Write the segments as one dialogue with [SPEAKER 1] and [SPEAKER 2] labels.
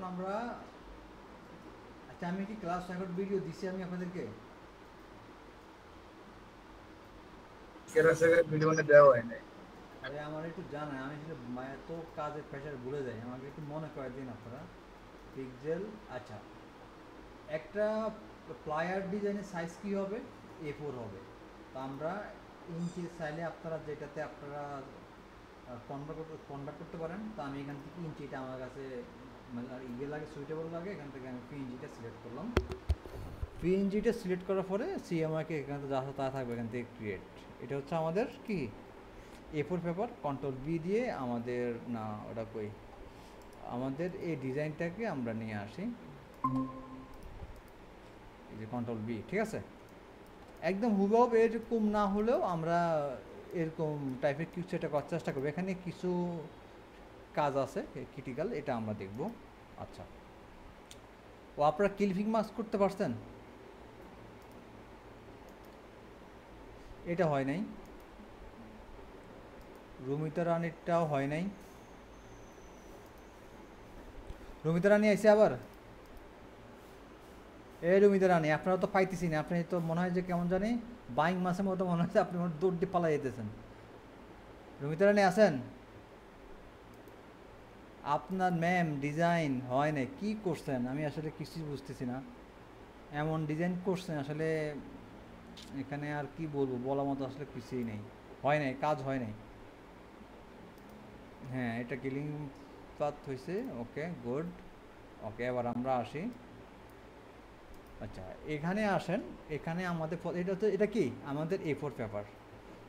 [SPEAKER 1] আমরা আচ্ছা আমি কি ক্লাস রেকর্ড ভিডিও দিছি আমি আপনাদেরকে?
[SPEAKER 2] ভিডিও দেওয়া হয় নাই।
[SPEAKER 1] আরে আমার একটু জানাই, আমি আসলে এত কাজের প্রেশার ভুলে যাই, আমাকে একটু মনে করে দিন আপনারা। পিক্সেল, আচ্ছা একটা প্লায়ার ডিজাইনের সাইজ কি হবে? A4 হবে। তো আমরা ইঞ্চি চাইলে আপনারা যেটাতে আপনারা কনভার্ট করতে পারেন। তো আমি এখান থেকে ইঞ্চিটা আমার কাছে মানে ইয়ে লাগে, সুইটেবল লাগে, এখান থেকে আমি ইঞ্চিটা সিলেক্ট করলাম। পিএনজিটা সিলেক্ট করার পরে সিএমআইকে এখান থেকে যা তা থাকবে এখান থেকে ক্রিয়েট। এটা হচ্ছে আমাদের কি A4 পেপার। কন্ট্রোল বি দিয়ে আমাদের না ওটা কই আমাদের এই ডিজাইনটাকে আমরা নিয়ে আসি, এই যে কন্ট্রোল বি, ঠিক আছে। একদম হুবহু এরকম না হলেও আমরা এরকম টাইপের কিছু একটা করার চেষ্টা করবো। এখানে কিছু কাজ আছে ক্রিটিক্যাল, এটা আমরা দেখব। আচ্ছা, ও আপনারা ক্লিপিং মাস্ক করতে পারছেন? এটা হয় নাই, রুমিতা রানীরটাও হয় নাই। রুমিতা রানী আইসে আবার। এই রুমিতা রানী আপনারা তো পাইতেছি না, আপনি তো মনে হয় যে কেমন জানি বাইং মাসের মতো মনে হচ্ছে, আপনি দৌড় দিয়ে পালাই যেতেছেন। রুমিতা রানী আছেন? আপনার ম্যাম ডিজাইন হয় নাই, কি করছেন আমি আসলে কিছুই বুঝতেছি না। এমন ডিজাইন করছেন আসলে এখানে আর কি বলবো, বলার মতো আসলে কিছুই নেই, হয় নাই, কাজ হয় নাই। হ্যাঁ, এটা কিলিং পাথ হয়েছে, ওকে গুড। ওকে, এবার আমরা আসি। আচ্ছা এখানে আসেন, এখানে আমাদের এটা তো এটা কি আমাদের A4 পেপার।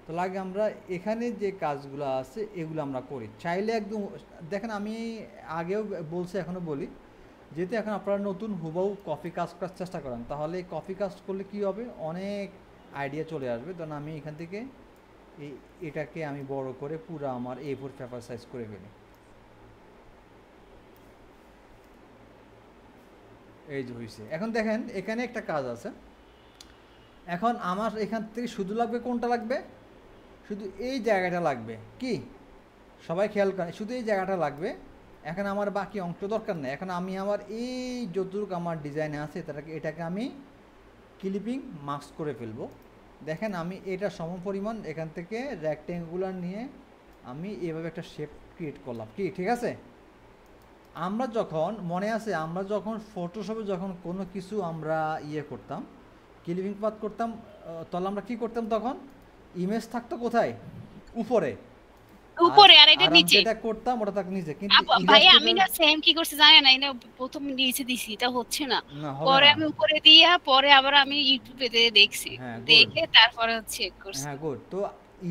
[SPEAKER 1] তো লাগে আমরা এখানে যে কাজগুলো আছে এগুলো আমরা করি চাইলে একদম। দেখেন আমি আগেও বলছি এখনও বলি, যেহেতু এখন আপনারা নতুন হুবহু কপি কাজ করার চেষ্টা করেন, তাহলে কপি কাজ করলে কি হবে, অনেক আইডিয়া চলে আসবে। তখন আমি এখান থেকে এটাকে আমি বড় করে পুরো আমার A4 পেপার সাইজ করে ফেলি। এই যে হয়েছে। এখন দেখেন এখানে একটা কাজ আছে। এখন আমার এখান থেকে শুধু লাগবে কোনটা লাগবে? শুধু এই জায়গাটা লাগবে। কি সবাই খেয়াল করেন, শুধু এই জায়গাটা লাগবে। এখন আমার বাকি অংশ দরকার নেই। এখন আমি আমার এই যতটুকু আমার ডিজাইনে আছে এটাকে আমি ক্লিপিং মাস্ক করে ফেলবো। দেখেন আমি এটা সম পরিমাণ এখান থেকে রেক্ট্যাঙ্গুলার নিয়ে আমি এভাবে একটা শেপ ক্রিয়েট করলাম। কি ঠিক আছে? আমরা যখন মনে আছে আমরা যখন ফটোশপে যখন কোনো কিছু আমরা ইয়ে করতাম, ক্লিপিং পাথ করতাম, তাহলে আমরা কি করতাম তখন? ইমেজ থাকতো কোথায়? উপরে। আর
[SPEAKER 3] উপরে আর এটা
[SPEAKER 1] আর আমি
[SPEAKER 3] নিচে।
[SPEAKER 1] যেটা করতাম ওটা থাকতো নিচে। কিন্তু
[SPEAKER 3] ভাই আমি
[SPEAKER 1] ইলাস্ট্রেটর
[SPEAKER 3] না সেম কি করছি জানেন না, এটা প্রথম নিচে দিছি, এটা হচ্ছে না।
[SPEAKER 1] না হবে
[SPEAKER 3] পরে
[SPEAKER 1] না।
[SPEAKER 3] আমি উপরে দিয়া পরে আবার আমি ইউটিউবে দেখছি,
[SPEAKER 1] হ্যাঁ গুড।
[SPEAKER 3] দেখে তারপরে চেক করছি।
[SPEAKER 1] হ্যাঁ গুড। তো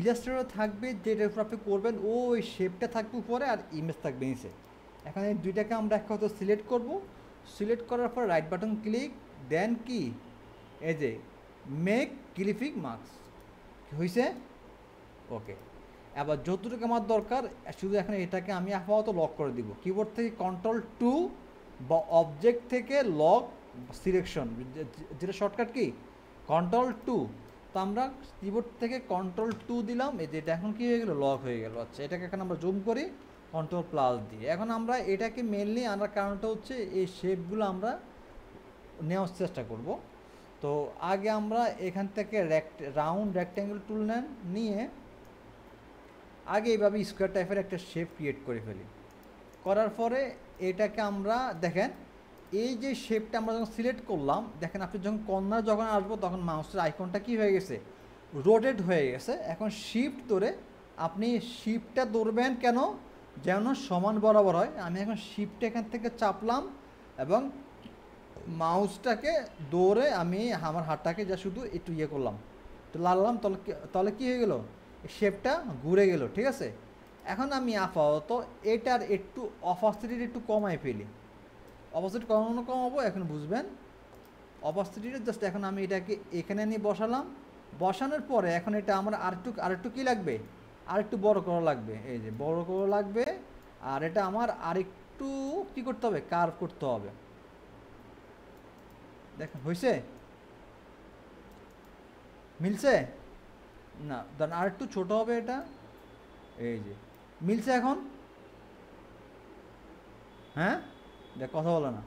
[SPEAKER 1] ইলাস্ট্রেটর থাকবে যেটার উপর আপনি করবেন, ওই শেপটা থাকবে উপরে আর ইমেজ থাকবে নিচে। এখন এই দুইটাকে আমরা এক কথা সিলেক্ট করব। সিলেক্ট করার পর রাইট বাটন ক্লিক, দেন কি এই যে মেক ক্লিপিং মাস্ক হয়েছে। ওকে, এবার যতটুকু আমার দরকার শুধু এখন এটাকে আমি আপাতত লক করে দিব। কিবোর্ড থেকে Ctrl+2 বা অবজেক্ট থেকে লক সিলেকশন, যেটা শর্টকাট কি Ctrl+2। তো আমরা কিবোর্ড থেকে Ctrl+2 দিলাম, এই যে এটা এখন কী হয়ে গেলো, লক হয়ে গেল। আচ্ছা এটাকে এখন আমরা জুম করি Ctrl+ দিয়ে। এখন আমরা এটাকে মেনলি আনার কারণটা হচ্ছে এই শেপগুলো আমরা নেওয়ার চেষ্টা করব। তো আগে আমরা এখান থেকে রাউন্ড রেক্ট্যাঙ্গেল টুল নেন, নিয়ে আগে এইভাবে স্কোয়ার টাইপের একটা শেপ ক্রিয়েট করে ফেলি। করার পরে এটাকে আমরা দেখেন এই যে শেপটা আমরা যখন সিলেক্ট করলাম, দেখেন আপনি যখন কর্নার যখন আসবো তখন মাউসের আইকনটা কী হয়ে গেছে, রোটেট হয়ে গেছে। এখন শিফট ধরে আপনি শিফটটা ধরবেন কেন, যেন সমান বরাবর হয়। আমি এখন শিফটটা এখান থেকে চাপলাম এবং মাউসটাকে দৌড়ে আমি আমার হাতটাকে যা শুধু একটু ইয়ে করলাম, তো লাগালাম, তাহলে কী হয়ে গেল, শেপটা ঘুরে গেল। ঠিক আছে? এখন আমি আপাতত এটার একটু অপাসিটিটা একটু কমাই ফেলি। অপাসিটি কমাবো, এখন বুঝবেন। অপাসিটিটা জাস্ট এখন আমি এটাকে এখানে নিয়ে বসালাম। বসানোর পরে এখন এটা আমার আরেকটু কী লাগবে, আরেকটু বড় করা লাগবে। এই যে বড় করা লাগবে। আর এটা আমার আরেকটু কী করতে হবে, কার্ভ করতে হবে। দেখেন হয়েছে, মিলছে না? ধরেন আর একটু ছোটো হবে এটা। এই যে মিলছে এখন। হ্যাঁ দেখ কথা বলে না।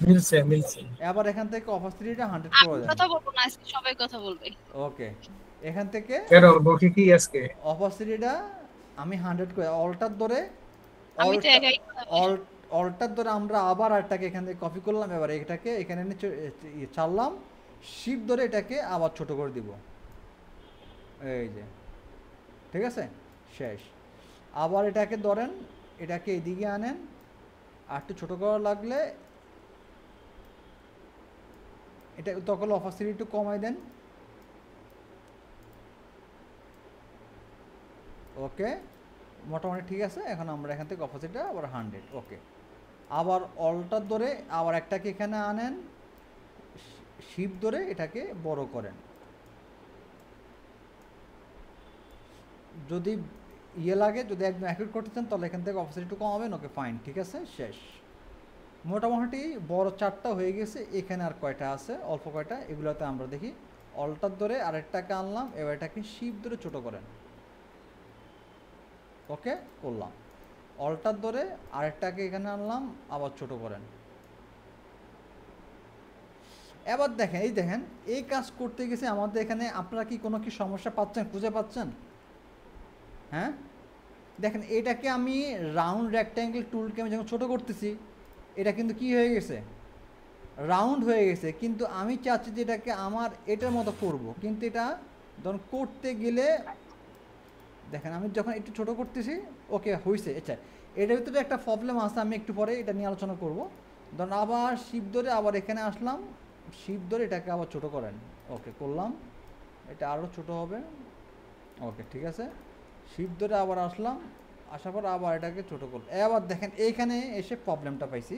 [SPEAKER 2] মিলছে মিলছে।
[SPEAKER 1] এবার এখান থেকে অপাসিটিটা 100
[SPEAKER 3] আমি
[SPEAKER 1] করে দেন।
[SPEAKER 3] কথা বলবো না, আজকে সবাই কথা বলবে।
[SPEAKER 1] ওকে, এখান থেকে
[SPEAKER 2] কেন বকি কি আজকে?
[SPEAKER 1] অপাসিটিটা আমি 100 করে অল্টার ধরে
[SPEAKER 3] আমি তো
[SPEAKER 1] অলটা
[SPEAKER 3] একাই কথা বলি।
[SPEAKER 1] অলটার ধরে আমরা আবার আরটাকে এখান থেকে কপি করলাম, এবার এটাকে এখানে এনে চাললাম, শিফট ধরে এটাকে আবার ছোট করে দিব, এই যে, ঠিক আছে, শেষ। আবার এটাকে ধরেন, এটাকে এদিকে আনেন, আর একটু ছোটো করা লাগলে এটা তখন অপাসিটি একটু কমাই দেন। ওকে, মোটামুটি ঠিক আছে। এখন আমরা এখান থেকে অপাসিটিটা আবার 100। ওকে, আবার অলটার ধরে আবার একটাকে এখানে আনেন, শিফট ধরে এটাকে বড় করেন। যদি ইয়ে লাগে, যদি একদম অ্যাকুরেট করতে চান তাহলে এখান থেকে অপাসিটি একটু কমাবেন। ওকে ফাইন, ঠিক আছে, শেষ। মোটামুটি বড় 4টা হয়ে গেছে। এখানে আর কয়টা আছে, অল্প কয়টা, এগুলোতে আমরা দেখি। অলটার ধরে আরেকটাকে আনলাম, এবার এটাকে শিফট ধরে ছোটো করেন। ওকে করলাম। অলটার ধরে আরেকটাকে এখানে আনলাম, আবার ছোট করেন। এবার দেখেন, এই দেখেন, এই কাজ করতে গেছে আমাদের এখানে আপনারা কি কোনো কি সমস্যা পাচ্ছেন, খুঁজে পাচ্ছেন? হ্যাঁ দেখেন, এটাকে আমি রাউন্ড রেক্ট্যাঙ্গেল টুলকে আমি যখন ছোটো করতেছি, এটা কিন্তু কি হয়ে গেছে, রাউন্ড হয়ে গেছে। কিন্তু আমি চাচ্ছি যে এটাকে আমার এটার মতো করব, কিন্তু এটা ধরুন করতে গেলে দেখেন আমি যখন একটু ছোটো করতেছি, ওকে হয়েছে। আচ্ছা, এটার ভিতরে একটা প্রবলেম আছে, আমি একটু পরে এটা নিয়ে আলোচনা করব। ধরুন আবার শিপ ধরে আবার এখানে আসলাম, শিপ ধরে এটাকে আবার ছোটো করেন। ওকে করলাম, এটা আরও ছোটো হবে। ওকে ঠিক আছে, শিপ ধরে আবার আসলাম, আসার পর আবার এটাকে ছোটো করলাম। এবার দেখেন এইখানে এসে প্রবলেমটা পাইছি,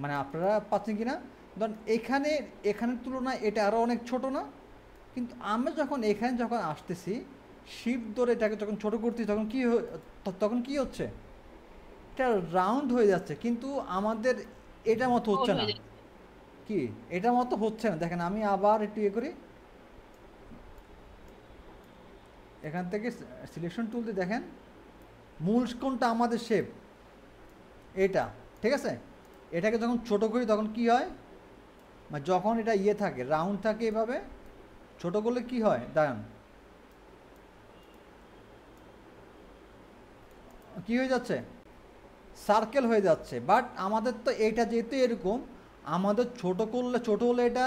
[SPEAKER 1] মানে আপনারা পাচ্ছেন কি না। ধরুন এখানের তুলনায় এটা আরও অনেক ছোট না, কিন্তু আমরা যখন এখানে যখন আসতেছি, শিফট ধরে এটাকে যখন ছোটো করতেছি, তখন কি হচ্ছে, এটা রাউন্ড হয়ে যাচ্ছে, কিন্তু আমাদের এটা মতো
[SPEAKER 3] গোল
[SPEAKER 1] হচ্ছে না।
[SPEAKER 3] হয়ে যাচ্ছে।
[SPEAKER 1] কি এটা মতো হচ্ছে না। দেখেন আমি আবার একটু ইয়ে করি, এখান থেকে সিলেকশন টুল দিয়ে দেখেন মূল কোনটা আমাদের শেপ, এটা ঠিক আছে। এটাকে যখন ছোট করি তখন কি হয়, মানে যখন এটা ইয়ে থাকে, রাউন্ড থাকে, এভাবে ছোট করলে কি হয় দাঁড়ান, কি হয়ে যাচ্ছে, সার্কেল হয়ে যাচ্ছে। বাট আমাদের তো এইটা যেহেতু এরকম, আমাদের ছোট হলে এটা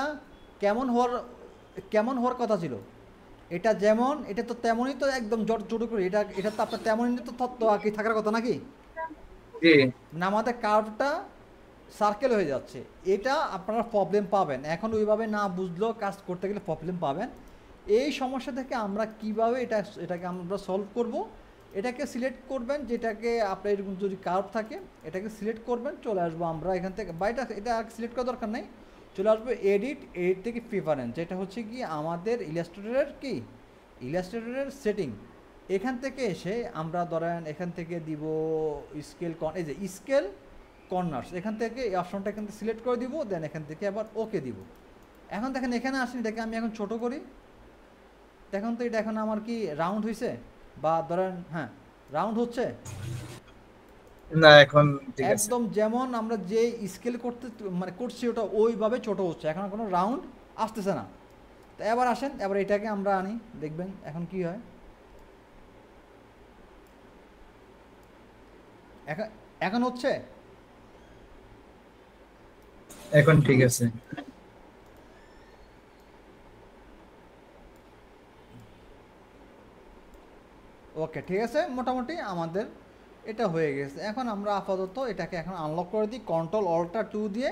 [SPEAKER 1] কেমন হওয়ার কথা ছিল, এটা যেমন, এটা তো তেমনই, তো একদম ছোট করে এটা তো আপনার তেমনই তো তত্ত্ব আর কি থাকার কথা নাকি,
[SPEAKER 2] জি
[SPEAKER 1] না আমাদের কার্ভটা সার্কেল হয়ে যাচ্ছে। এটা আপনারা প্রবলেম পাবেন, এখন ওইভাবে না বুঝলেও কাজ করতে গেলে প্রবলেম পাবেন। এই সমস্যা থেকে আমরা কিভাবে এটাকে আমরা সলভ করব, এটাকে সিলেক্ট করবেন, যেটাকে আপনার এরকম যদি কার্ভ থাকে এটাকে সিলেক্ট করবেন, চলে আসবো আমরা এখান থেকে, বা এটা আর সিলেক্ট করার দরকার নেই, চলে আসবো এডিট থেকে প্রিফারেন্স, যেটা হচ্ছে কি আমাদের ইলাস্ট্রেটরের সেটিং। এখান থেকে এসে আমরা ধরেন এখান থেকে দিব স্কেল এই যে স্কেল কর্নার্স, এখান থেকে এই অপশনটা এখান থেকে সিলেক্ট করে দিব, দেন এখান থেকে আবার ওকে দিব। এখন দেখেন এখানে আসেন, এটাকে আমি এখন ছোট করি, দেখুন তো এটা এখন আমার কি রাউন্ড হয়েছে, বা ধরেন হ্যাঁ রাউন্ড হচ্ছে
[SPEAKER 2] না এখন ঠিক আছে।
[SPEAKER 1] একদম যেমন আমরা যে স্কেল করছি ওটা ওইভাবে ছোট হচ্ছে, এখন কোনো রাউন্ড আসতেছে না। তো এবার আসেন, এবার এটাকে আমরা আনি, দেখবেন এখন কি হয়। এখন এখন হচ্ছে,
[SPEAKER 2] এখন ঠিক আছে।
[SPEAKER 1] ওকে ঠিক আছে, মোটামুটি আমাদের এটা হয়ে গেছে। এখন আমরা আপাতত এটাকে এখন আনলক করে দিই, কন্ট্রোল অল্টার 2 দিয়ে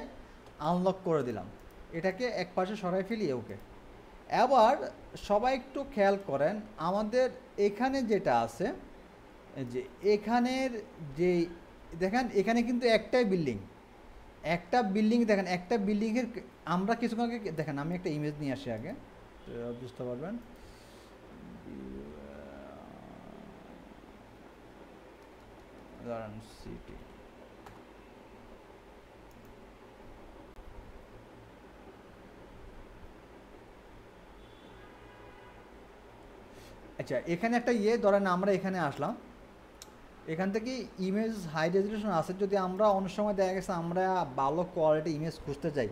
[SPEAKER 1] আনলক করে দিলাম, এটাকে এক পাশে সরাই ফেলি। ওকে, এবার সবাই একটু খেয়াল করেন, আমাদের এখানে যেটা আছে, যে এখানের যে দেখেন এখানে কিন্তু একটা বিল্ডিং দেখেন, একটা বিল্ডিংয়ের আমরা কিছুক্ষণ আগে দেখেন, আমি একটা ইমেজ নিয়ে আসি আগে, বুঝতে পারবেন। সিটি, আচ্ছা এখানে একটা ধরেন আমরা এখানে আসলাম, এখান থেকে ইমেজ হাই রেজলিউশন আছে, যদি আমরা অনেক সময় দেখা গেছে আমরা ভালো কোয়ালিটি ইমেজ খুঁজতে চাই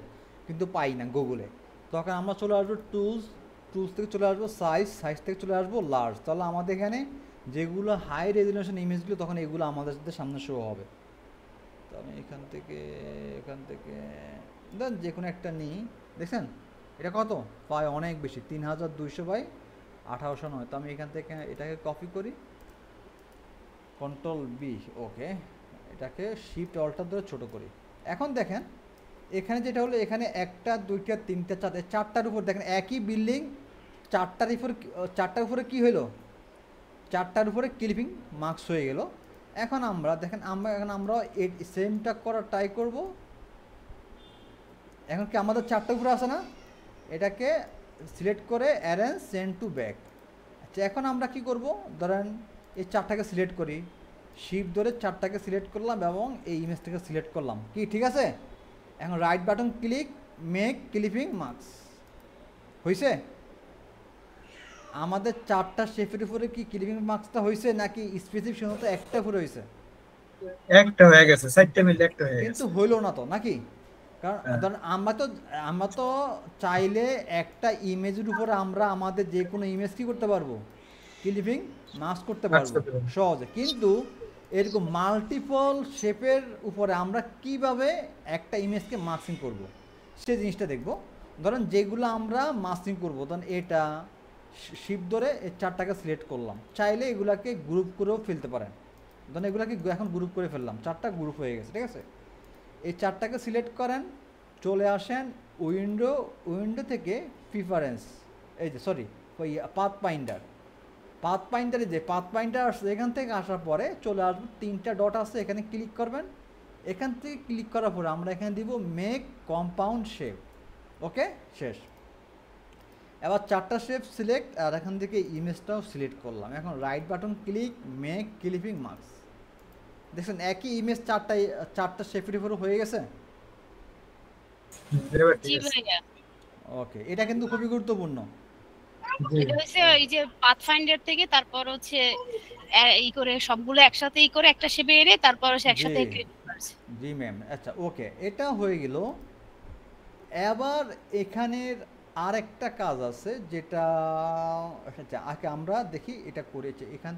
[SPEAKER 1] কিন্তু পাই না গুগলে, তখন আমরা চলে আসবো টুলস থেকে চলে আসবো সাইজ থেকে চলে আসবো লার্জ। তাহলে আমাদের এখানে যেগুলো হাই রেজলিউশন ইমেজগুলো তখন এগুলো আমাদের সামনে শো হবে। তো আমি এখান থেকে দেন যে কোনো একটা নিই, দেখছেন এটা কত পায়, অনেক বেশি 3200/1809। তো আমি এখান থেকে এটাকে কপি করি, Ctrl+B, ওকে, এটাকে শিফট অল্টার ধরে ছোট করি। এখন দেখেন এখানে যেটা হলো, এখানে 1টা 2টা 3টা 4টার উপর দেখেন একই বিল্ডিং, চারটার উপরে কি হলো, 4টার উপরে ক্লিপিং মার্কস হয়ে গেল। এখন আমরা দেখেন আমরা এই সেমটা করার ট্রাই করব। এখন কি আমাদের 4টার উপরে আছে না, এটাকে সিলেক্ট করে অ্যারেঞ্জ সেন্ড টু ব্যাক। আচ্ছা এখন আমরা কি করব, ধরেন এই 4টাকে সিলেক্ট করি, শিফট ধরে 4টাকে সিলেক্ট করলাম এবং এই ইমেজটাকে সিলেক্ট করলাম, কি ঠিক আছে? এখন right button click, make clipping marks, হয়েছে? আমাদের 4টা শেপের উপরে কি ক্লিপিং মার্কসটা হয়েছে নাকি স্পেসিফিক শুধুমাত্র একটা উপরে হয়েছে?
[SPEAKER 2] একটা হয়ে গেছে, 4টা মিলে একটা হয়ে গেছে।
[SPEAKER 1] কিন্তু হইলো না তো নাকি? কারণ ধরেন আমরা তো চাইলে একটা ইমেজের উপরে আমরা আমাদের যে কোনো ইমেজ কি করতে পারবো, ক্লিপিং মার্কস করতে পারবো সহজে, কিন্তু এরকম মাল্টিপল শেপের উপরে আমরা কিভাবে একটা ইমেজকে মার্কিং করব সেই জিনিসটা দেখব। ধরেন যেগুলো আমরা মার্কিং করব, ধরেন এটা শিফট ধরে এই 4টাকে সিলেক্ট করলাম, চাইলে এগুলাকে গ্রুপ করেও ফেলতে পারেন। ধরেন এগুলাকে এখন গ্রুপ করে ফেললাম, 4টা গ্রুপ হয়ে গেছে, ঠিক আছে? এই 4টাকে সিলেক্ট করেন, চলে আসেন উইন্ডো থেকে প্রিফারেন্স, এই যে সরি পাথ পাইন্ডারে যে পাথ পাইন্ডার আসছে, এখান থেকে আসার পরে চলে আসবো 3টা ডট আছে, এখানে ক্লিক করবেন। এখান থেকে ক্লিক করার পরে আমরা এখানে দিব মেক কম্পাউন্ড শেপ, ওকে, শেষ। এবার 4টা শেপ সিলেক্ট, আর এখান থেকে ইমেজটাও সিলেক্ট করলাম। এখন right button click, make clipping marks, দেখছেন একই ইমেজ 4টা শেপের উপরে হয়ে গেছে। ওকে, এটা কিন্তু খুবই গুরুত্বপূর্ণ।
[SPEAKER 3] এটা হচ্ছে এই যে পাথফাইন্ডার থেকে তারপর হচ্ছে এই করে সবগুলো একসাথে করে একটা শেপে এনে তারপর হচ্ছে একসাথে
[SPEAKER 1] জি ম্যাম, আচ্ছা ওকে, এটা হয়ে গেল। এবার এখানের আরেকটা কাজ আছে যেটা, আচ্ছা আগে আমরা দেখি এটা করেছে এখান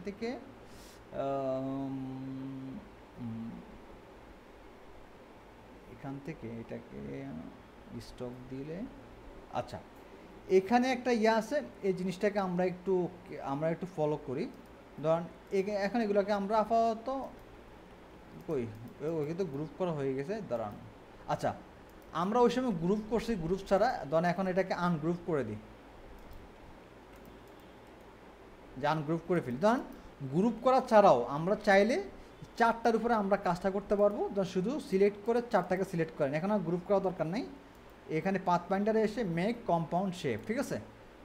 [SPEAKER 1] থেকে এটাকে স্টক দিলে, আচ্ছা এখানে একটা আছে, এই জিনিসটাকে আমরা একটু ফলো করি। ধরেন এখন এগুলোকে আমরা আপাতত ওকে তো গ্রুপ করা হয়ে গেছে, দাঁড়ান। আচ্ছা আমরা ওই সময় গ্রুপ করছি গ্রুপ ছাড়া, ধরেন এখন এটাকে আনগ্রুপ করে দিই, যে আনগ্রুপ করে ফেলি। ধরেন গ্রুপ করা ছাড়াও আমরা চাইলে 4টার উপরে আমরা কাজটা করতে পারবো। ধর শুধু সিলেক্ট করে 4টাকে সিলেক্ট করেন, এখন আর গ্রুপ করা দরকার নেই। এখানে পাথ পাইন্ডারে এসে মেক কম্পাউন্ড শেপ, ঠিক আছে,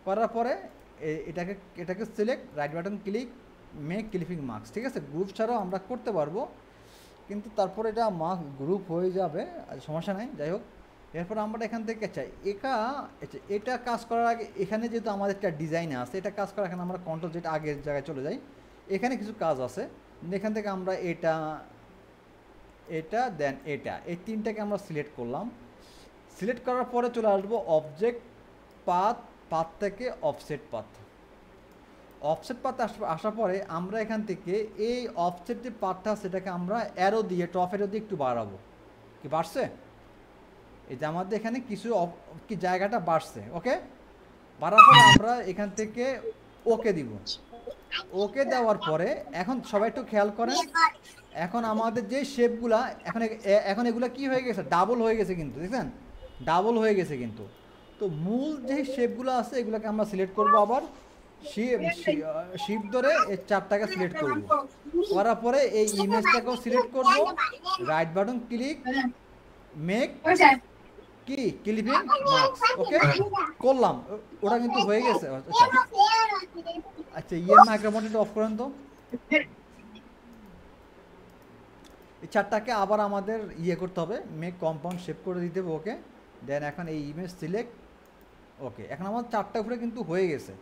[SPEAKER 1] করার পরে এটাকে select, right button click, make clipping marks, ঠিক আছে। গ্রুপ ছাড়াও আমরা করতে পারবো, কিন্তু তারপরে এটা গ্রুপ হয়ে যাবে, সমস্যা নাই, যাই হোক। এরপর আমরা এখান থেকে চাই এটা কাজ করার আগে, এখানে যেহেতু আমাদের একটা ডিজাইন আছে, এটা কাজ করার এখানে আমরা কন্ট্রোল যেটা আগের জায়গায় চলে যাই, এখানে কিছু কাজ আছে। এখান থেকে আমরা এটা দেন এই 3টাকে আমরা সিলেক্ট করলাম। সিলেক্ট করার পরে চলে আসবো অবজেক্ট পাথ থেকে অফসেট পাথ আসার পরে আমরা এখান থেকে এই অফসেট যে পাথটা সেটাকে আমরা টপ অ্যারো দিয়ে একটু বাড়াবো। কি বাড়ছে? এই যে আমাদের এখানে কিছু কি জায়গাটা বাড়ছে, ওকে। বাড়ার পরে আমরা এখান থেকে ওকে দিব। ওকে দেওয়ার পরে এখন সবাই একটু খেয়াল করেন, এখন আমাদের যে শেপগুলা এখন এগুলা কি হয়ে গেছে, ডাবল হয়ে গেছে কিন্তু, দেখছেন ডাবল হয়ে গেছে কিন্তু। তো মূল যে শেপগুলো আছে এগুলোকে আমরা সিলেক্ট করব, আবার শিফট ধরে এই 4টাকে সিলেক্ট করব, করার পরে এই ইমেজটাকেও সিলেক্ট করব, রাইট বাটন ক্লিক, মেক কি ক্লিপিং মার্কস, ওকে করলাম, ওটা কিন্তু হয়ে গেছে। আচ্ছা মাইক্রোফোনটা অফ করেন তো। এই 4টাকে আবার আমাদের করতে হবে, মেক কম্পাউন্ড শেপ করে দিতে হবে, ওকে। দেন এখন এই ইমেজ সিলেক্ট, ওকে। এখন আমার 4টার উপরে কিন্তু হয়ে গেছে,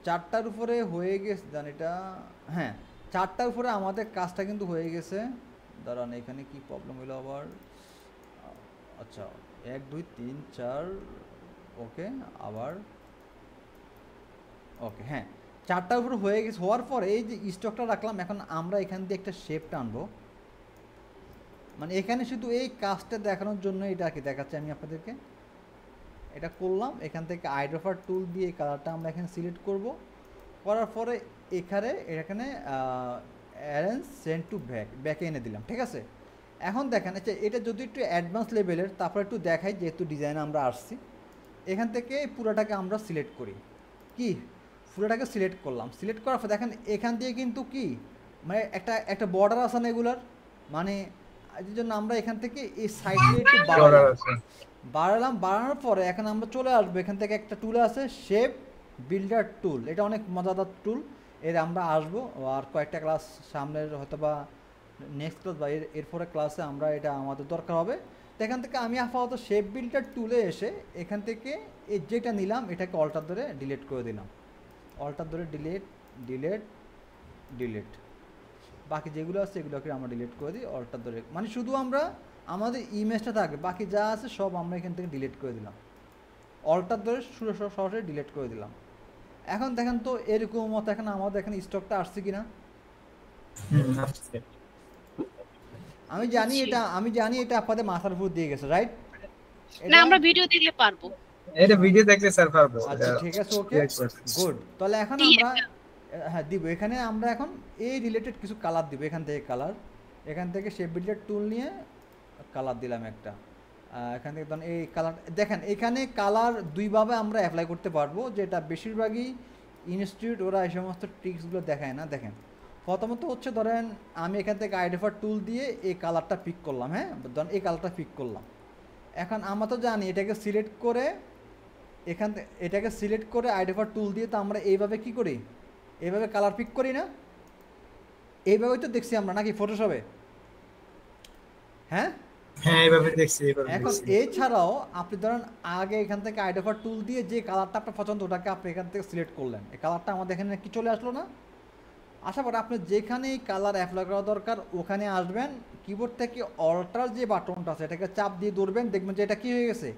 [SPEAKER 1] 4টার উপরে হয়ে গেছে, দেন এটা, হ্যাঁ 4টার উপরে আমাদের কাজটা কিন্তু হয়ে গেছে। দাঁড়ান, এখানে কি প্রবলেম হলো আবার? আচ্ছা, 1 2 3 4, ওকে, আবার ওকে, হ্যাঁ 4টার উপরে হয়ে গেছে। হওয়ার পরে এই যে স্টকটা রাখলাম, এখন আমরা এখান দিয়ে একটা শেপ টানবো। মানে এখানে শুধু এই কাজটা দেখানোর জন্য এটা কি দেখাচ্ছি আমি আপনাদেরকে। এটা করলাম, এখান থেকে আইড্রপার টুল দিয়ে এই কালারটা আমরা এখানে সিলেক্ট করব। করার পরে এখানে অ্যারেঞ্জ সেন্ড টু ব্যাকে এনে দিলাম, ঠিক আছে। এখন দেখেন, আচ্ছা এটা যদি একটু অ্যাডভান্স লেভেলের, তারপর একটু দেখাই যেহেতু ডিজাইনে আমরা আসছি। এখান থেকে পুরোটাকে আমরা সিলেক্ট করি, কি পুরোটাকে সিলেক্ট করলাম। সিলেক্ট করার পর দেখেন এখান দিয়ে কিন্তু কি মানে একটা বর্ডার আছে না এগুলার, মানে এই জন্য আমরা এখান থেকে এই সাইডে একটু বাড়ানোর পরে এখন আমরা চলে আসবো। এখান থেকে একটা টুল আছে শেপ বিল্ডার টুল, এটা অনেক মজাদার টুল। এর আমরা আসবো আর কয়েকটা ক্লাস সামনের হয়তো বা নেক্সট ক্লাস বা এরপরে ক্লাসে আমরা এটা আমাদের দরকার হবে। তো এখান থেকে আমি আপাতত শেপ বিল্ডার টুলে এসে এখান থেকে এই যেটা নিলাম এটাকে অল্টার ধরে ডিলিট করে দিলাম। অল্টার ধরে ডিলিট, বাকি যেগুলো আছে এগুলোকে আমরা ডিলিট করে দিই অল্টার ধরে। মানে শুধু আমরা আমাদের ইমেজটা থাকবে, বাকি যা আছে সব আমরা এখান থেকে ডিলিট করে দিলাম। অল্টার ধরে সরাসরি ডিলিট করে দিলাম। এখন দেখেন তো এরকম মতো এখন আমাদের এখানে স্টকটা আসছে কিনা। আমি জানি এটা আপনাদের মাথার উপর দিয়ে গেছে, রাইট?
[SPEAKER 3] না, আমরা ভিডিও দেখলে পারবো।
[SPEAKER 2] এটা ভিডিও দেখলে স্যার পারবো।
[SPEAKER 1] আচ্ছা ঠিক আছে, ওকে গুড। তাহলে এখন আমরা হ্যাঁ দিব, এখানে আমরা এখন এই রিলেটেড কিছু কালার দিব। এখান থেকে শেপ বিল্ডার টুল নিয়ে কালার দিলাম একটা। এখান থেকে ধরুন এই কালার দেখেন, এখানে কালার দুইভাবে আমরা অ্যাপ্লাই করতে পারবো, যেটা বেশিরভাগই ইনস্টিটিউট ওরা এই সমস্ত ট্রিক্সগুলো দেখায় না। দেখেন প্রথমত হচ্ছে ধরেন আমি এখান থেকে আইডেফার টুল দিয়ে এই কালারটা পিক করলাম, হ্যাঁ ধরেন এই কালারটা পিক করলাম। এখন আমরা তো জানি এটাকে সিলেক্ট করে এটাকে সিলেক্ট করে আইডেফার টুল দিয়ে তো আমরা এইভাবে কি করি, এইভাবে কালার পিক করি না? এইভাবেই তো দেখছি আমরা নাকি ফটোশপে? হ্যাঁ
[SPEAKER 2] হ্যাঁ এইভাবে দেখছি।
[SPEAKER 1] এখন এছাড়াও আপনি ধরেন আগে এখান থেকে আইডেফার টুল দিয়ে যে কালারটা আপনার পছন্দ ওটাকে আপনি এখান থেকে সিলেক্ট করলেন, এই কালারটা আমাদের এখানে কি চলে আসলো না? আসার পর আপনি যেখানে কালার অ্যাপ্লাই করা দরকার ওখানে আসবেন, কিবোর্ড থেকে অল্টার যে বাটনটা আছে এটাকে চাপ দিয়ে ধরবেন, দেখবেন যে এটা কী হয়ে গেছে,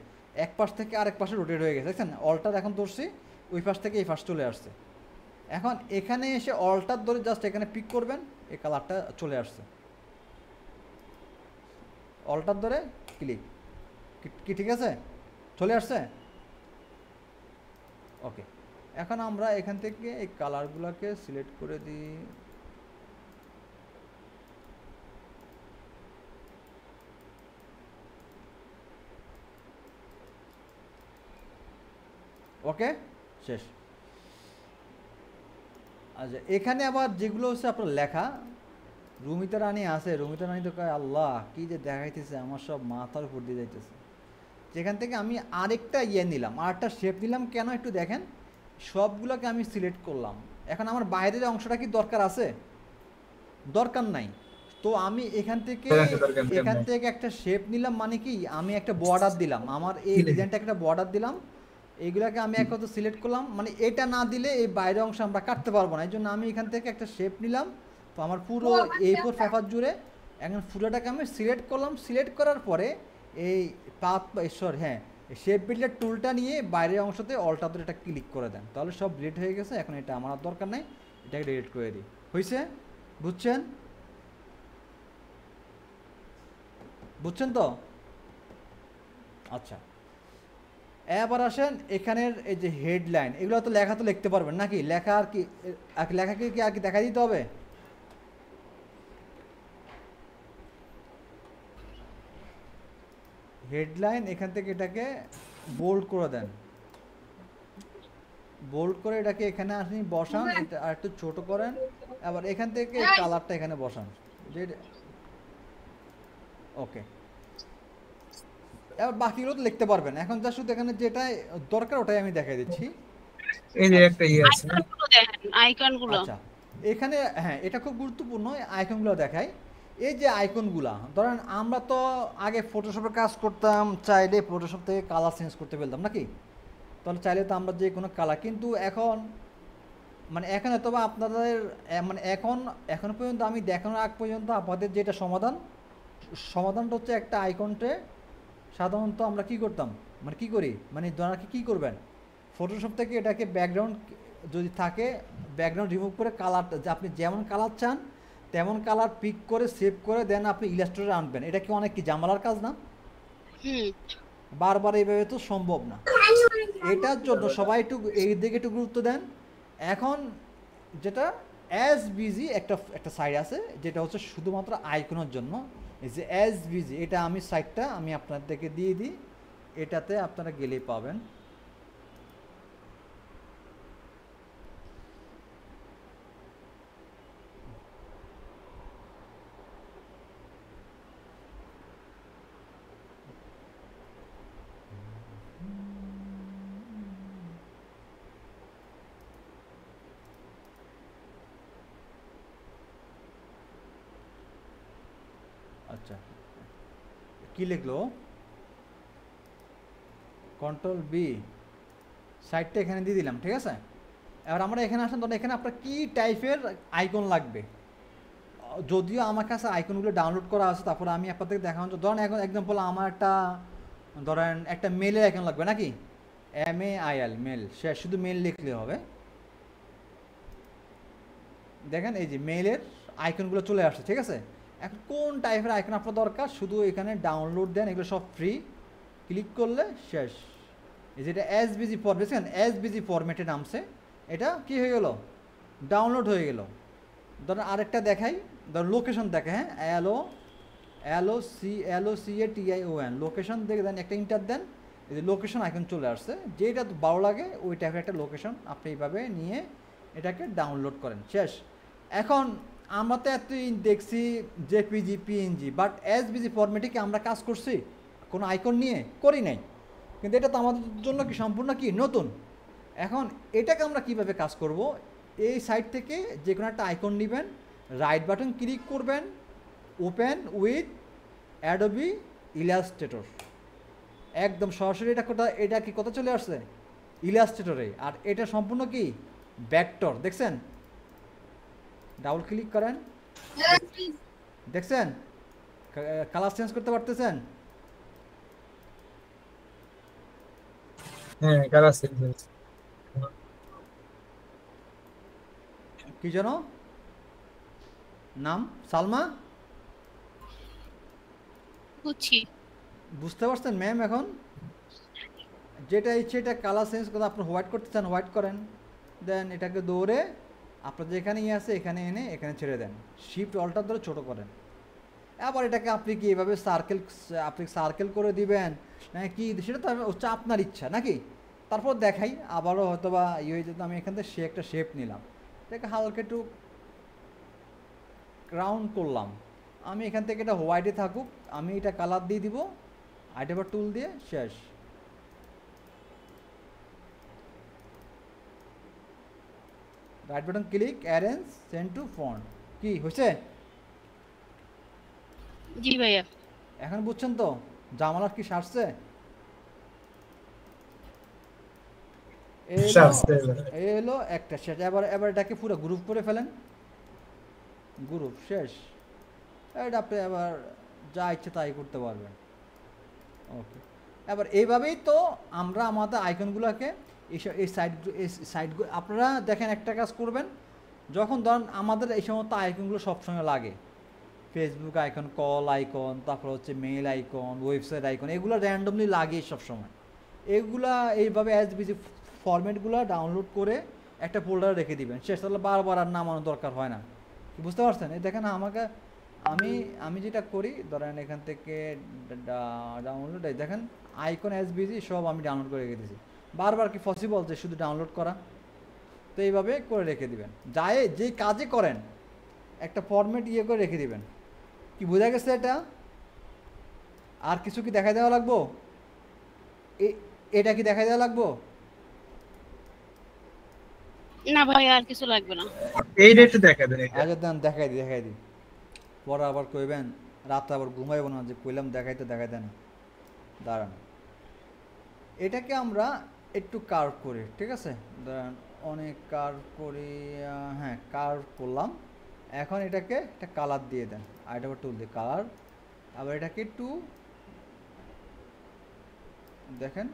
[SPEAKER 1] এক পাশ থেকে আরেক পাশে রোটেট হয়ে গেছে। দেখছেন অল্টার এখন ধরছি, ওই পাশ থেকে এই পাশ চলে আসছে। এখন এখানে এসে অল্টার ধরে জাস্ট এখানে পিক করবেন, এই কালারটা চলে আসছে। অল্টার ধরে ক্লিক, কি ঠিক আছে? চলে আসছে, ওকে। এখন আমরা এখান থেকে এই কালারগুলোকে সিলেক্ট করে দিই। ওকে শেষ। আচ্ছা এখানে আবার যেগুলো হচ্ছে আপনার লেখা, রুমিতা রানী আছে, রুমিতা রানী তো কয় আল্লাহ কি যে দেখাইতেছে, আমার সব মাথার উপর দিয়ে যাইতেছে। যেখান থেকে আমি আরেকটা নিলাম, আরেকটা শেপ নিলাম। কেন একটু দেখেন, সবগুলোকে আমি সিলেক্ট করলাম। এখন আমার বাইরের অংশটা কি দরকার আছে? দরকার নাই। তো আমি এখান থেকে একটা শেপ নিলাম, মানে কি আমি একটা বর্ডার দিলাম, আমার এই ডিজাইনটা একটা বর্ডার দিলাম। এইগুলোকে আমি এক কথা সিলেক্ট করলাম, মানে এটা না দিলে এই বাইরের অংশ আমরা কাটতে পারবো না। এই জন্য আমি এখান থেকে একটা শেপ নিলাম। তো আমার পুরো A4 পেপার জুড়ে এখন পুরোটাকে আমি সিলেক্ট করলাম। সিলেক্ট করার পরে এই হ্যাঁ শেপ বিল্ডার টুলটা নিয়ে বাইরের অংশতে অল্টার ধরে এটা ক্লিক করে দেন, তাহলে সব ডিলিট হয়ে গেছে। এখন এটা আমার দরকার নেই, এটাকে ডিলিট করে দিই। হয়েছে? বুঝছেন তো? আচ্ছা এবার আসেন এখানের এই যে হেডলাইন, এগুলো তো লেখা তো লিখতে পারবেন নাকি? লেখা আর কি লেখাকে কি আর কি দেখা দিতে হবে? হেডলাইন এখান থেকে এটাকে বোল্ড করে দেন, বোল্ড করে এটাকে এখানে আপনি বসান, এটা আর একটু ছোট করেন। আবার এখান থেকে কালারটা এখানে বসান, ওকে। এবার বাকিগুলো তো লিখতে পারবেন। এখন যা শুধু এখানে যেটা দরকার ওটাই আমি দেখাই দিচ্ছি।
[SPEAKER 2] এই যে একটা আছে
[SPEAKER 3] আইকনগুলো,
[SPEAKER 1] আচ্ছা এখানে হ্যাঁ এটা খুব গুরুত্বপূর্ণ, আইকনগুলো দেখাই। এই যে আইকনগুলা ধরেন আমরা তো আগে ফটোশপে কাজ করতাম, চাইলে ফটোশপ থেকে কালার চেঞ্জ করতে পারতাম নাকি? তাহলে চাইলে তো আমরা যে কোনো কালার, কিন্তু এখন মানে এখন অথবা আপনাদের মানে এখন পর্যন্ত আমি দেখানোর আগ পর্যন্ত আপনাদের যেটা সমাধানটা হচ্ছে একটা আইকনটে সাধারণত আমরা কি করতাম, মানে কি করি, মানে আপনারা কি করবেন, ফটোশপ থেকে এটাকে ব্যাকগ্রাউন্ড যদি থাকে ব্যাকগ্রাউন্ড রিমুভ করে কালারটা যে আপনি যেমন কালার চান তেমন কালার পিক করে সেভ করে দেন আপনি ইলাস্ট্রেটরে আনবেন। এটা কি অনেক কি জামালার কাজ না?
[SPEAKER 3] হুম।
[SPEAKER 1] বারবার এইভাবে তো সম্ভব না। এটার জন্য সবাই একটু এই দিকে একটু গুরুত্ব দেন। এখন যেটা অ্যাজ বিজি একটা সাইট আছে যেটা হচ্ছে শুধুমাত্র আইকনের জন্য। এই যে অ্যাজ বিজি, এটা আমি সাইটটা আমি আপনাদেরকে দিয়ে দিই, এটাতে আপনারা গেলেই পাবেন। আচ্ছা, কি লিখলো? কন্ট্রোল বি, সাইটটা এখানে দিয়ে দিলাম, ঠিক আছে। এবার আমরা এখানে আসেন, তখন এখানে আপনার কী টাইপের আইকন লাগবে। যদিও আমার কাছে আইকনগুলো ডাউনলোড করা আছে, তারপরে আমি আপনাদেরকে দেখানো, ধরেন এখন এক্সাম্পল আমার ধরেন একটা মেলের আইকন লাগবে নাকি, MAIL মেল, সে শুধু মেল লিখলে হবে। দেখেন এই যে মেলের আইকনগুলো চলে আসছে, ঠিক আছে। এখন কোন টাইপের আইকন আপনার দরকার, শুধু এখানে ডাউনলোড দেন, এগুলো সব ফ্রি, ক্লিক করলে শেষ। এই যেটা এসবিজি ফরম্যাট, দেখছেন এসবিজি ফরম্যাটে নামছে, এটা কি হয়ে গেল, ডাউনলোড হয়ে গেল। ধরেন আরেকটা দেখাই, ধর লোকেশন দেখে, হ্যাঁ, LOCATION লোকেশন দেখে দেন, একটা ইন্টার দেন, এই যে লোকেশন আইকন চলে আসছে। যেটা ভালো লাগে ওই টাইপের একটা লোকেশন আপনি এইভাবে নিয়ে এটাকে ডাউনলোড করেন, শেষ। এখন আমরা তো এতদিন দেখছি জেপিজি পিএনজি, বাট এসবিজি ফরম্যাটে কি আমরা কাজ করছি কোনো আইকন নিয়ে? করি নাই। কিন্তু এটা তো আমাদের জন্য কি সম্পূর্ণ কি নতুন। এখন এটাকে আমরা কিভাবে কাজ করব, এই সাইট থেকে যে কোনো একটা আইকন নেবেন, রাইট বাটন ক্লিক করবেন, ওপেন উইথ অ্যাডোবি ইলাস্ট্রেটর, একদম সরাসরি এটা কি কথা চলে আসছে ইলাস্ট্রেটরে। আর এটা সম্পূর্ণ কি ভেক্টর, দেখছেন, ডাবল ক্লিক করেন, দেখছেন কালার চেঞ্জ করতে পারতেছেন।
[SPEAKER 2] হ্যাঁ কালার চেঞ্জ হয়েছে।
[SPEAKER 1] কি যেন নাম, সালমা,
[SPEAKER 3] বুঝছি।
[SPEAKER 1] বুঝতে পারছেন ম্যাম? এখন যেটা ইচ্ছে এটা কালার চেঞ্জ করে আপনি হোয়াইট করতে চান হোয়াইট করেন, দেন এটাকে দৌড়ে আপনার যেখানে আছে এখানে এনে এখানে ছেড়ে দেন, শিফট অল্টার ধরে ছোটো করেন। আবার এটাকে আপনি কি এভাবে সার্কেল করে দিবেন না কি, সেটা তো হচ্ছে আপনার ইচ্ছা নাকি। তারপর দেখাই আবারও হয়তো বা হয়ে যেত, আমি এখান থেকে একটা শেপ নিলাম, এটাকে হালকা একটু রাউন্ড করলাম, আমি এখান থেকে এটা হোয়াইটে থাকুক, আমি এটা কালার দিয়ে দিব, আইটেবার টুল দিয়ে, শেষ। Right button click, arrange, send to font, কি হয়েছে?
[SPEAKER 3] জি ভাইয়া।
[SPEAKER 1] এখন বুঝছেন তো জামালার কি সারছে? এলো একটা শেষ। এবার এটাকে পুরো গ্রুপ করে ফেলেন, গ্রুপ শেষ। এটা আপনি এবার যা ইচ্ছে তাই করতে পারবেন। ওকে, এবার এইভাবেই তো আমরা আমাদের আইকনগুলোকে এই সাইটগুলো আপনারা দেখেন, একটা কাজ করবেন, যখন ধরেন আমাদের এই সমস্ত আইকনগুলো সবসময় লাগে, ফেসবুক আইকন, কল আইকন, তারপর হচ্ছে মেল আইকন, ওয়েবসাইট আইকন, এগুলো র্যান্ডমলি লাগে সবসময়। এগুলা এইভাবে এসবিজি ফরম্যাটগুলো ডাউনলোড করে একটা ফোল্ডারে রেখে দিবেন, শেষ। তাহলে বারবার আর নামানোর দরকার হয় না, বুঝতে পারছেন? এই দেখেন আমাকে আমি যেটা করি, ধরেন এখান থেকে ডাউনলোড, দেখেন আইকন এসবিজি সব আমি ডাউনলোড করে রেখে দিয়েছি। বারবার কি পসিবল যে শুধু ডাউনলোড করা? তো এইভাবে করে রেখে দিবেন, যায় যে কাজে করেন একটা ফরম্যাট করে রেখে দিবেন। কি বোঝা গেছে এটা? আর কিছু কি দেখা দেওয়া লাগবো? এটা কি দেখা দেওয়া লাগবো?
[SPEAKER 3] না ভাই আর কিছু লাগবে না।
[SPEAKER 2] এইটা একটু দেখা দেন।
[SPEAKER 1] আচ্ছা দেন, দেখাই দিই। পরে আবার কইবেন রাতে আবার ঘুমাইব না যে কইলাম দেখাইতে না। দাঁড়ান, এটাকে আমরা একটু কার্ভ করি, ঠিক আছে। অনেক কার্ভ করি, হ্যাঁ কার্ভ করলাম। এখন এটাকে একটা কালার দিয়ে দেন, আর এটা টুল দিয়ে কালার, আবার এটাকে একটু দেখেন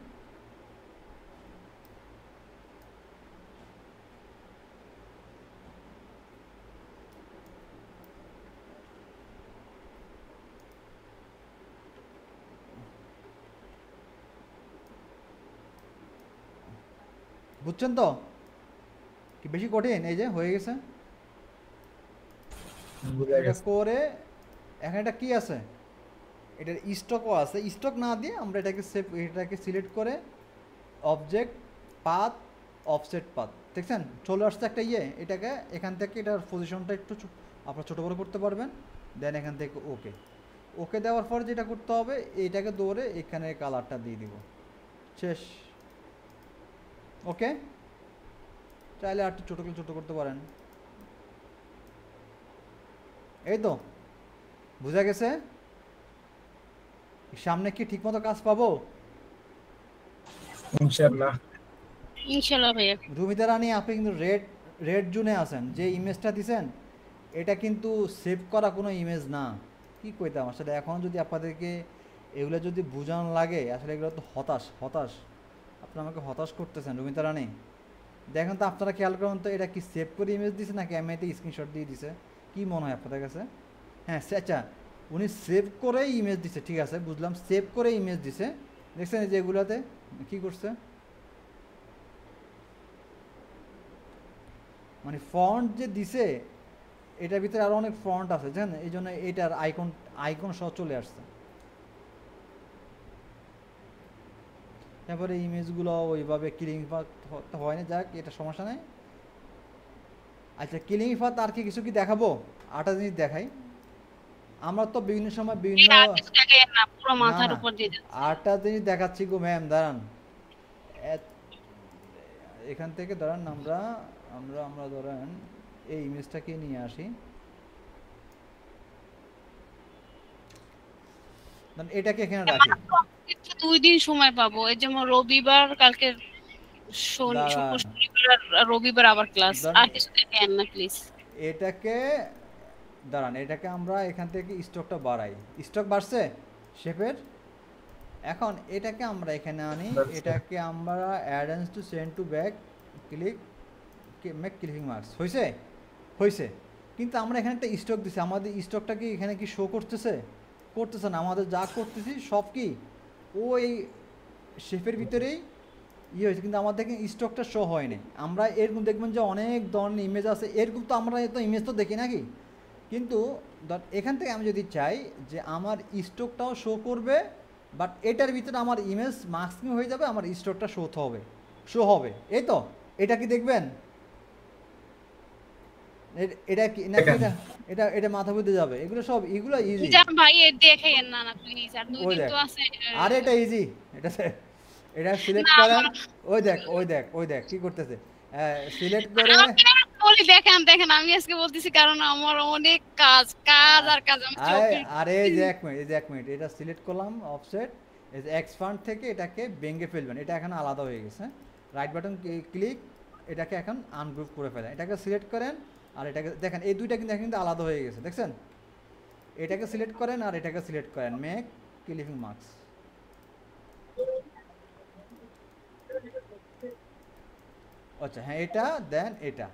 [SPEAKER 1] বুঝছেন তো কি বেশি কঠিন? এই যে হয়ে গেছে
[SPEAKER 2] বুঝা
[SPEAKER 1] এটা
[SPEAKER 2] গেছে।
[SPEAKER 1] করে। এখন এটা কি আছে, এটার স্টকও আছে, স্টক না দিয়ে আমরা এটাকে সিলেক্ট করে অবজেক্ট পাথ অফসেট পাথ, দেখছেন চলে আসছে একটা ইয়ে। এটাকে এখান থেকে এটার পজিশনটা একটু আপনার ছোটো বড়ো করতে পারবেন। দেন এখান থেকে ওকে, ওকে দেওয়ার পর যেটা করতে হবে এইটাকে দৌড়ে এখানে কালারটা দিয়ে দিব, শেষ। ওকে, চাইলে আর একটু ছোটো করতে পারেন। এই তো বোঝা গেছে। সামনে কি ঠিকমতো কাজ পাবো?
[SPEAKER 2] ইনশাআল্লাহ।
[SPEAKER 3] ইনশাআল্লাহ ভাইয়া।
[SPEAKER 1] রুমিতা রানী, আপনি কিন্তু রেড জোনে আছেন। যে ইমেজটা দিছেন এটা কিন্তু সেভ করা কোনো ইমেজ না। কি কইতাম আসলে, এখন যদি আপনাদেরকে এগুলো যদি বোঝানো লাগে, আসলে এগুলো তো হতাশ। আপনি আমাকে হতাশ করতেছেন রুমিতা রানী। দেখেন তো আপনারা খেয়াল করুন তো, এটা কি সেভ করে ইমেজ দিছে নাকি এমনিতে স্ক্রিনশট দিয়ে দিছে? কি মনে হয় আপনাদের কাছে? হ্যাঁ আচ্ছা, উনি সেভ করেই ইমেজ দিছে, ঠিক আছে বুঝলাম, সেভ করে ইমেজ দিছে। দেখছেন এই যে এগুলোতে কী করছে, মানে ফন্ট যে দিছে এটার ভিতরে আরও অনেক ফন্ট আছে জানেন, এই জন্য এটার আইকন সহ চলে আসছে। তারপরে ইমেজগুলো ওইভাবে কিলিং পাথ হয় না, যাক এটা সমস্যা নেই। আচ্ছা কিলিং পাথ আর কি কিছু কি দেখাবো? আরেকটা জিনিস দেখাই। আমরা তো বিভিন্ন সময় বিভিন্ন
[SPEAKER 3] আর কিছু দেখেন না, পুরো
[SPEAKER 1] না
[SPEAKER 3] মাথার
[SPEAKER 1] না
[SPEAKER 3] উপর দিয়ে দিচ্ছে।
[SPEAKER 1] আরেকটা জিনিস দেখাচ্ছি গো ম্যাম, দাঁড়ান। এখান থেকে ধরেন আমরা আমরা আমরা ধরেন এই ইমেজটাকে নিয়ে আসি, এটাকে এখানে রাখি।
[SPEAKER 3] কিন্তু 2 দিন সময় পাবো, এই যেমন রবিবার, কালকে শুক্র,
[SPEAKER 1] দাঁড়ান
[SPEAKER 3] শনিবার আর রবিবার আবার ক্লাস। আর কিছু দেখেন না প্লিজ।
[SPEAKER 1] এটাকে দাঁড়ান, এটাকে আমরা এখান থেকে স্টকটা বাড়াই। স্টক বাড়ছে শেপের। এখন এটাকে আমরা এখানে আনি,
[SPEAKER 2] বাড়ছে।
[SPEAKER 1] এটাকে আমরা অ্যাডেন্স to send to back click make clicking marks হয়েছে। কিন্তু আমরা এখানে একটা স্টক দিছি, আমাদের স্টকটা কি এখানে কি শো করতেছে না। আমাদের যা করতেছি সব কি ওই শেপের ভিতরেই ইয়ে হয়েছে, কিন্তু আমাদের স্টকটা শো হয়নি। আমরা এরকম দেখবেন যে অনেক ধরনের ইমেজ আছে, এরকম তো আমরা এত ইমেজ তো দেখি নাকি। কিন্তু এখান থেকে আমি যদি চাই যে আমার স্টকটাও শো করবে, বাট এটার ভিতরে আমার ইমেজ মাস্কিং হয়ে যাবে, আমার স্টকটা শো হবে। এই তো এটা কি দেখবেন? এটা কি নাকি এটা মাথা বুঝতে যাবে? এগুলো ইজি।
[SPEAKER 3] ভাই দেখেন না না প্লিজ, আর 2
[SPEAKER 1] ওই
[SPEAKER 3] দিন
[SPEAKER 1] দেখ,
[SPEAKER 3] তো আছে।
[SPEAKER 1] আরে এটা ইজি, এটা সিলেক্ট
[SPEAKER 3] না,
[SPEAKER 1] করেন। ওই দেখ কি করতেছে, সিলেক্ট করে।
[SPEAKER 3] বলি দেখেন আমি আজকে বলতেছি কারণ আমার অনেক কাজ আর কাজ। আমি
[SPEAKER 1] আরে এই যে এক মিনিট এটা সিলেক্ট করলাম অফসেট, এই যে এক্সপান্ড থেকে এটাকে ভেঙে ফেলবেন। এটা এখন আলাদা হয়ে গেছে, রাইট বাটন ক্লিক, এটাকে এখন আনগ্রুপ করে ফেলেন। এটাকে সিলেক্ট করেন আর এটাকে দেখেন, এই দুইটা কিন্তু আলাদা হয়ে গেছে, দেখছেন? এটাকে সিলেক্ট করেন আর এটাকে সিলেক্ট করেন, মেক ক্লিপিং মার্কস। আচ্ছা হ্যাঁ, এটা দেন এটা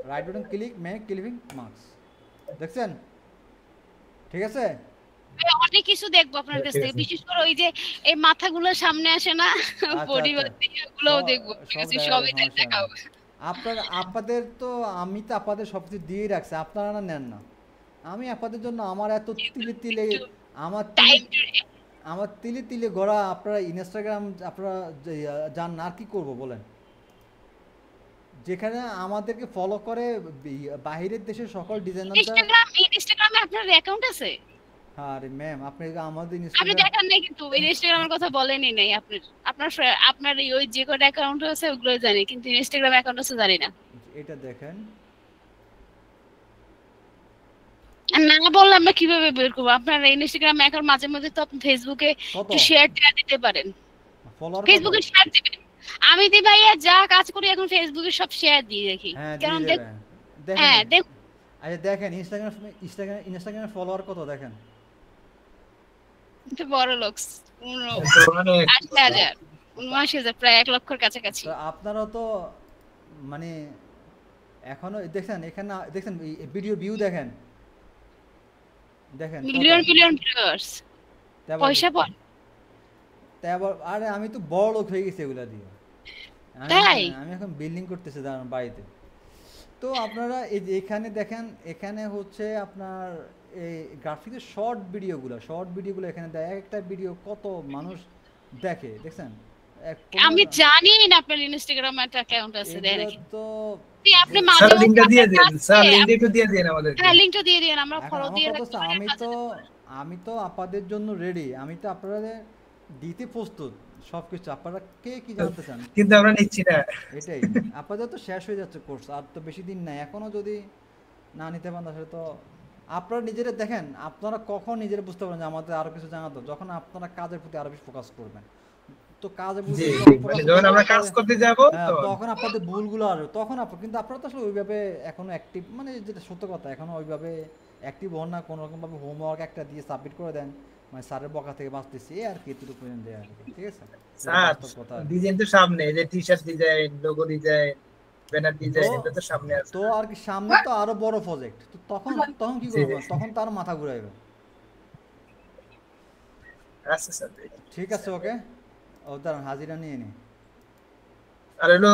[SPEAKER 1] right button click make clipping marks, দেখছেন? ঠিক আছে,
[SPEAKER 3] অনেক কিছু দেখবো আপনার কাছ থেকে, বিশেষ করে ওই যে এই মাথাগুলো সামনে আসে না, বডি এগুলোও দেখবো। সবই দেখাবো।
[SPEAKER 1] আপনাদের তো আমি তো আপনাদের সব কিছু দিয়ে রাখছি, আপনারা না নেন না। আমি আপনাদের জন্য আমার এত তিলে আমার তিলে গড়া আপনারা ইনস্টাগ্রাম আপনারা জান না, আর কি করবো বলেন? যেখানে আমাদেরকে ফলো করে বাহিরের দেশের সকল ডিজাইনাররা।
[SPEAKER 3] ইনস্টাগ্রামে আপনার অ্যাকাউন্ট আছে?
[SPEAKER 1] আরে ম্যাম আপনি আমাদের
[SPEAKER 3] আপনি দেখেন নাই, কিন্তু ইনস্টাগ্রামের কথা বলেনই নাই। আপনার ওই যে কোড অ্যাকাউন্ট আছে ওগুলো জানি, কিন্তু ইনস্টাগ্রাম অ্যাকাউন্ট আছে জানি না।
[SPEAKER 1] এটা দেখেন,
[SPEAKER 3] না বললে আমরা কিভাবে বের করবো? আপনার ইনস্টাগ্রাম অ্যাকাউন্ট মাঝে মাঝে তো আপনি ফেসবুকে একটু শেয়ার দিতে পারেন।
[SPEAKER 1] ফলোয়ার
[SPEAKER 3] ফেসবুকে শেয়ার দিবেন, আমি দি ভাইয়া যা কাজ করি এখন ফেসবুকে সব শেয়ার দিয়ে দেখি,
[SPEAKER 1] হ্যাঁ
[SPEAKER 3] কারণ
[SPEAKER 1] দিয়ে দেবেন।
[SPEAKER 3] হ্যাঁ
[SPEAKER 1] দেখেন
[SPEAKER 3] দেখ
[SPEAKER 1] আচ্ছা দেখেন ইনস্টাগ্রামের ফলোয়ার কত দেখেন।
[SPEAKER 3] বড় লোক
[SPEAKER 2] মানে
[SPEAKER 3] 80,000 79,000 প্রায় 1 লক্ষের কাছাকাছি।
[SPEAKER 1] তো আপনারাও তো মানে এখনো দেখছেন এখানে দেখছেন ভিডিও ভিউ দেখেন দেখেন কত।
[SPEAKER 3] মিলিয়ন মিলিয়ন ভিউয়ার্স,
[SPEAKER 1] তারপর
[SPEAKER 3] পয়সা পান।
[SPEAKER 1] তারপর আরে আমি তো বড় লোক হয়ে গেছি এগুলা দিয়ে।
[SPEAKER 3] তাই?
[SPEAKER 1] আমি এখন বিল্ডিং করতেছি দাঁড়ান বাড়িতে। তো আপনারা এই যে এখানে দেখেন, এখানে হচ্ছে আপনার এই গ্রাফিক্সের শর্ট ভিডিওগুলো এখানে দেয়। একটা ভিডিও কত মানুষ দেখে দেখছেন।
[SPEAKER 3] আমি জানি না আপনার ইনস্টাগ্রামে একটা অ্যাকাউন্ট আছে, দেয়
[SPEAKER 1] এগুলো
[SPEAKER 3] নাকি?
[SPEAKER 1] তো
[SPEAKER 3] আপনি মাঝে
[SPEAKER 2] স্যার লিংকটা দিয়ে
[SPEAKER 3] মধ্যে
[SPEAKER 2] দেন,
[SPEAKER 3] আপনার
[SPEAKER 2] স্যার
[SPEAKER 3] কাছে
[SPEAKER 2] লিংকটা একটু দিয়ে দেন আমাদেরকে।
[SPEAKER 3] হ্যাঁ লিংকটা দিয়ে দিন, আমরা
[SPEAKER 1] এখন
[SPEAKER 3] ফলো
[SPEAKER 1] আমার
[SPEAKER 3] দিয়ে
[SPEAKER 1] কথা
[SPEAKER 3] রাখছি।
[SPEAKER 1] হচ্ছে আমি তো আপনাদের জন্য রেডি, আমি তো আপনাদের দিতে প্রস্তুত সবকিছু। আপনারা কে কি জানতে চান
[SPEAKER 2] কিন্তু আমরা নিচ্ছি না।
[SPEAKER 1] এটাই। আপনাদের তো শেষ হয়ে যাচ্ছে কোর্স, আর তো বেশি দিন নাই। এখনো যদি না নিতে পারেন তাহলে তো আপনারা নিজেরা দেখেন, আপনারা কখন নিজেরা বুঝতে পারেন যে আমাদের আরো কিছু জানাতো, যখন আপনারা কাজের প্রতি আরো বেশি ফোকাস করবেন। তো কাজের প্রতি
[SPEAKER 2] জি
[SPEAKER 1] যখন
[SPEAKER 2] জি,
[SPEAKER 1] focus
[SPEAKER 2] মানে যখন
[SPEAKER 1] করবেন,
[SPEAKER 2] আমরা কাজ করতে যাব
[SPEAKER 1] তখন আপনাদের ভুলগুলো আসবে, তখন কিন্তু আপনারা তো আসলে ওইভাবে এখনো অ্যাক্টিভ, মানে যেটা সত্য কথা, এখনো ওইভাবে অ্যাক্টিভ হন না। কোনো রকমভাবে হোমওয়ার্ক একটা দিয়ে সাবমিট করে দেন, মানে স্যারের বকা থেকে বাঁচতেছি এই আর কি, এতটুকু পর্যন্ত দেয় আর কি, ঠিক আছে? যেটা
[SPEAKER 2] স্যার
[SPEAKER 1] বাস্তব কথা আর কি।
[SPEAKER 2] ডিজাইন তো সামনে, এই যে T-shirt design, logo design, banner design, এটা তো সামনে আছে।
[SPEAKER 1] তো আর কি সামনে তো আরো বড় প্রজেক্ট, তো তখন তখন কি
[SPEAKER 2] জি,
[SPEAKER 1] করবো?
[SPEAKER 2] জি।
[SPEAKER 1] তখন তার মাথা ঘুরাইবে।
[SPEAKER 2] আচ্ছা স্যার।
[SPEAKER 1] ঠিক আছে, ওকে। ও দাঁড়ান হাজিরা নিয়ে নি।
[SPEAKER 2] আর হলো